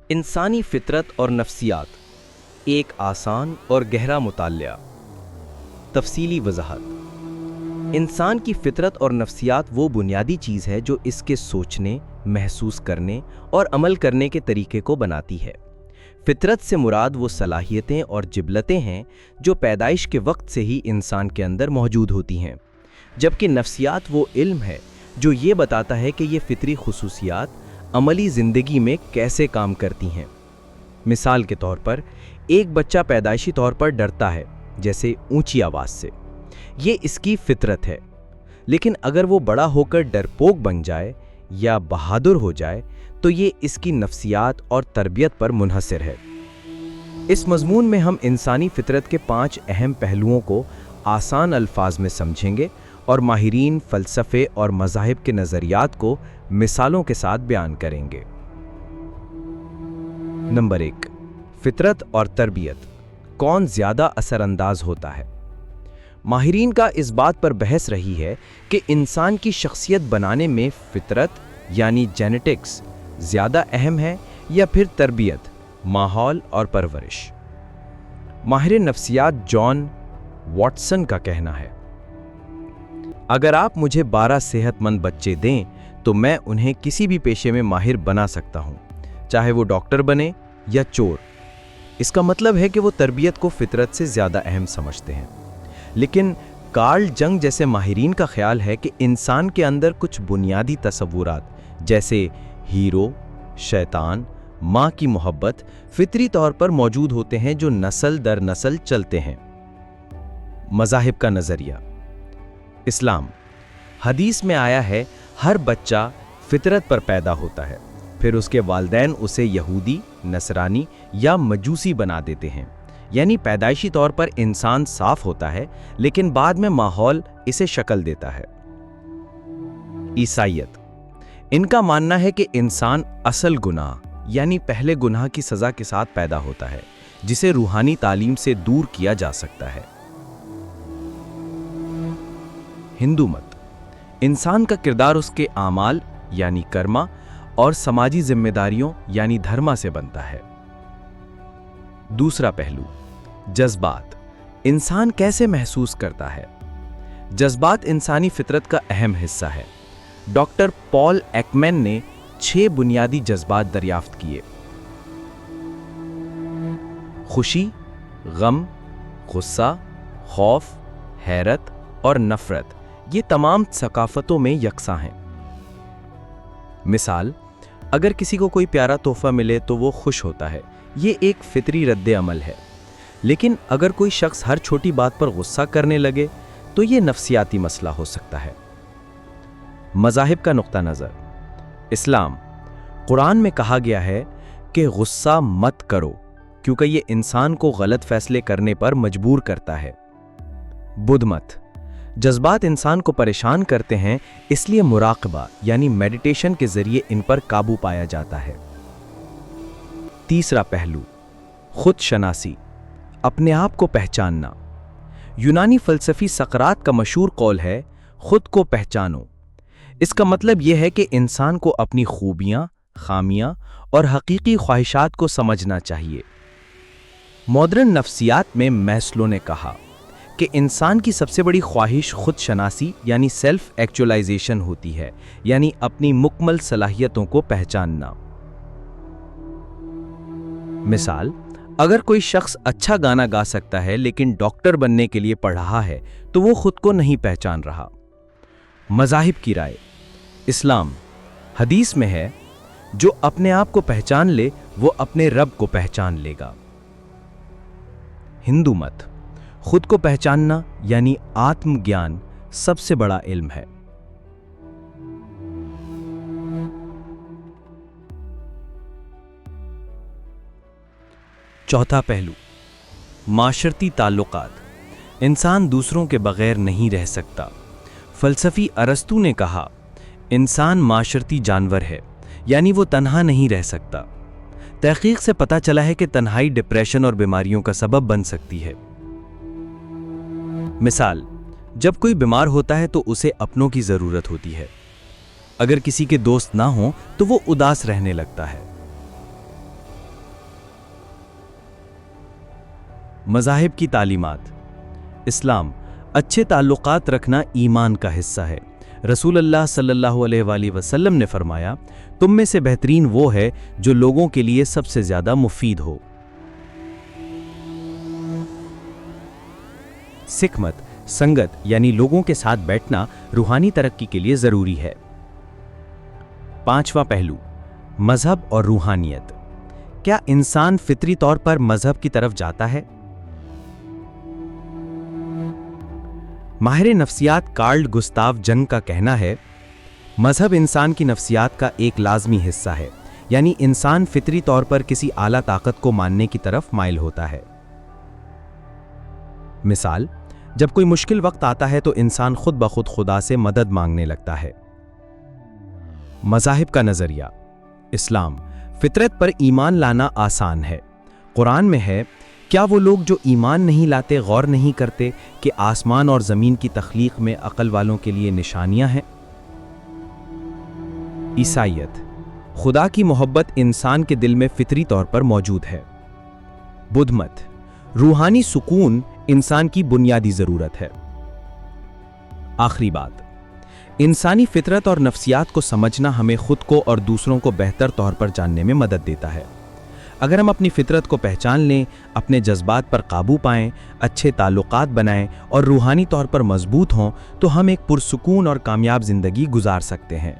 انسانی فطرت اور نفسیات، ایک آسان اور گہرا مطالعہ۔ تفصیلی وضاحت۔ انسان کی فطرت اور نفسیات وہ بنیادی چیز ہے جو اس کے سوچنے، محسوس کرنے اور عمل کرنے کے طریقے کو بناتی ہے۔ فطرت سے مراد وہ صلاحیتیں اور جبلتیں ہیں جو پیدائش کے وقت سے ہی انسان کے اندر موجود ہوتی ہیں، جبکہ نفسیات وہ علم ہے جو یہ بتاتا ہے کہ یہ فطری خصوصیات عملی زندگی میں کیسے کام کرتی ہیں۔ مثال کے طور پر، ایک بچہ پیدائشی طور پر ڈرتا ہے، جیسے اونچی آواز سے، یہ اس کی فطرت ہے۔ لیکن اگر وہ بڑا ہو کر ڈرپوک بن جائے یا بہادر ہو جائے تو یہ اس کی نفسیات اور تربیت پر منحصر ہے۔ اس مضمون میں ہم انسانی فطرت کے 5 اہم پہلوؤں کو آسان الفاظ میں سمجھیں گے اور ماہرین فلسفے اور مذاہب کے نظریات کو مثالوں کے ساتھ بیان کریں گے۔ نمبر 1، فطرت اور تربیت، کون زیادہ اثر انداز ہوتا ہے؟ ماہرین کا اس بات پر بحث رہی ہے کہ انسان کی شخصیت بنانے میں فطرت یعنی جینیٹکس زیادہ اہم ہے یا پھر تربیت، ماحول اور پرورش۔ ماہر نفسیات جان واٹسن کا کہنا ہے، اگر آپ مجھے 12 صحت مند بچے دیں تو میں انہیں کسی بھی پیشے میں ماہر بنا سکتا ہوں، چاہے وہ ڈاکٹر بنے یا چور۔ اس کا مطلب ہے کہ وہ تربیت کو فطرت سے زیادہ اہم سمجھتے ہیں۔ لیکن کارل جنگ جیسے ماہرین کا خیال ہے کہ انسان کے اندر کچھ بنیادی تصورات جیسے ہیرو، شیطان، ماں کی محبت فطری طور پر موجود ہوتے ہیں جو نسل در نسل چلتے ہیں۔ مذاہب کا نظریہ۔ اسلام، حدیث میں آیا ہے ہر بچہ فطرت پر پیدا ہوتا ہے، پھر اس کے والدین اسے یہودی، نصرانی یا مجوسی بنا دیتے ہیں، یعنی پیدائشی طور پر انسان صاف ہوتا ہے لیکن بعد میں ماحول اسے شکل دیتا ہے۔ عیسائیت، ان کا ماننا ہے کہ انسان اصل گناہ یعنی پہلے گناہ کی سزا کے ساتھ پیدا ہوتا ہے، جسے روحانی تعلیم سے دور کیا جا سکتا ہے۔ ہندو مت، انسان کا کردار اس کے اعمال یعنی کرما اور سماجی ذمہ داریوں یعنی دھرما سے بنتا ہے۔ دوسرا پہلو، جذبات، انسان کیسے محسوس کرتا ہے؟ جذبات انسانی فطرت کا اہم حصہ ہے۔ ڈاکٹر پال ایکمین نے 6 بنیادی جذبات دریافت کیے: خوشی، غم، غصہ، خوف، حیرت اور نفرت، یہ تمام ثقافتوں میں یکساں ہیں۔ مثال، اگر کسی کو کوئی پیارا تحفہ ملے تو وہ خوش ہوتا ہے، یہ ایک فطری رد عمل ہے۔ لیکن اگر کوئی شخص ہر چھوٹی بات پر غصہ کرنے لگے تو یہ نفسیاتی مسئلہ ہو سکتا ہے۔ مذاہب کا نقطہ نظر۔ اسلام، قرآن میں کہا گیا ہے کہ غصہ مت کرو کیونکہ یہ انسان کو غلط فیصلے کرنے پر مجبور کرتا ہے۔ بدھ مت، جذبات انسان کو پریشان کرتے ہیں، اس لیے مراقبہ یعنی میڈیٹیشن کے ذریعے ان پر قابو پایا جاتا ہے۔ تیسرا پہلو، خود شناسی، اپنے آپ کو پہچاننا۔ یونانی فلسفی سقراط کا مشہور قول ہے، خود کو پہچانو۔ اس کا مطلب یہ ہے کہ انسان کو اپنی خوبیاں، خامیاں اور حقیقی خواہشات کو سمجھنا چاہیے۔ ماڈرن نفسیات میں میسلو نے کہا کہ انسان کی سب سے بڑی خواہش خود شناسی یعنی سیلف ایکچولائزیشن ہوتی ہے، یعنی اپنی مکمل صلاحیتوں کو پہچاننا۔ مثال، اگر کوئی شخص اچھا گانا گا سکتا ہے لیکن ڈاکٹر بننے کے لیے پڑھ رہا ہے تو وہ خود کو نہیں پہچان رہا۔ مذاہب کی رائے۔ اسلام، حدیث میں ہے، جو اپنے آپ کو پہچان لے وہ اپنے رب کو پہچان لے گا۔ ہندو مت، خود کو پہچاننا یعنی آتم گیان سب سے بڑا علم ہے۔ چوتھا پہلو، معاشرتی تعلقات، انسان دوسروں کے بغیر نہیں رہ سکتا۔ فلسفی ارسطو نے کہا، انسان معاشرتی جانور ہے، یعنی وہ تنہا نہیں رہ سکتا۔ تحقیق سے پتہ چلا ہے کہ تنہائی ڈپریشن اور بیماریوں کا سبب بن سکتی ہے۔ مثال، جب کوئی بیمار ہوتا ہے تو اسے اپنوں کی ضرورت ہوتی ہے، اگر کسی کے دوست نہ ہوں تو وہ اداس رہنے لگتا ہے۔ مذاہب کی تعلیمات۔ اسلام اچھے تعلقات رکھنا ایمان کا حصہ ہے۔ رسول اللہ صلی اللہ علیہ وآلہ وسلم نے فرمایا، تم میں سے بہترین وہ ہے جو لوگوں کے لیے سب سے زیادہ مفید ہو۔ سکھ مت سنگت یعنی لوگوں کے ساتھ بیٹھنا روحانی ترقی کے لیے ضروری ہے۔ پانچواں پہلو، مذہب اور روحانیت۔ کیا انسان فطری طور پر مذہب کی طرف جاتا ہے؟ ماہر نفسیات کارل گستاو جنگ کا کہنا ہے، مذہب انسان کی نفسیات کا ایک لازمی حصہ ہے، یعنی انسان فطری طور پر کسی اعلیٰ طاقت کو ماننے کی طرف مائل ہوتا ہے۔ مثال، جب کوئی مشکل وقت آتا ہے تو انسان خود بخود خدا سے مدد مانگنے لگتا ہے۔ مذاہب کا نظریہ۔ اسلام فطرت پر ایمان لانا آسان ہے۔ قرآن میں ہے، کیا وہ لوگ جو ایمان نہیں لاتے غور نہیں کرتے کہ آسمان اور زمین کی تخلیق میں عقل والوں کے لیے نشانیاں ہیں؟ عیسائیت خدا کی محبت انسان کے دل میں فطری طور پر موجود ہے۔ بدھ مت روحانی سکون انسان کی بنیادی ضرورت ہے۔ آخری بات، انسانی فطرت اور نفسیات کو سمجھنا ہمیں خود کو اور دوسروں کو بہتر طور پر جاننے میں مدد دیتا ہے۔ اگر ہم اپنی فطرت کو پہچان لیں، اپنے جذبات پر قابو پائیں، اچھے تعلقات بنائیں اور روحانی طور پر مضبوط ہوں تو ہم ایک پرسکون اور کامیاب زندگی گزار سکتے ہیں۔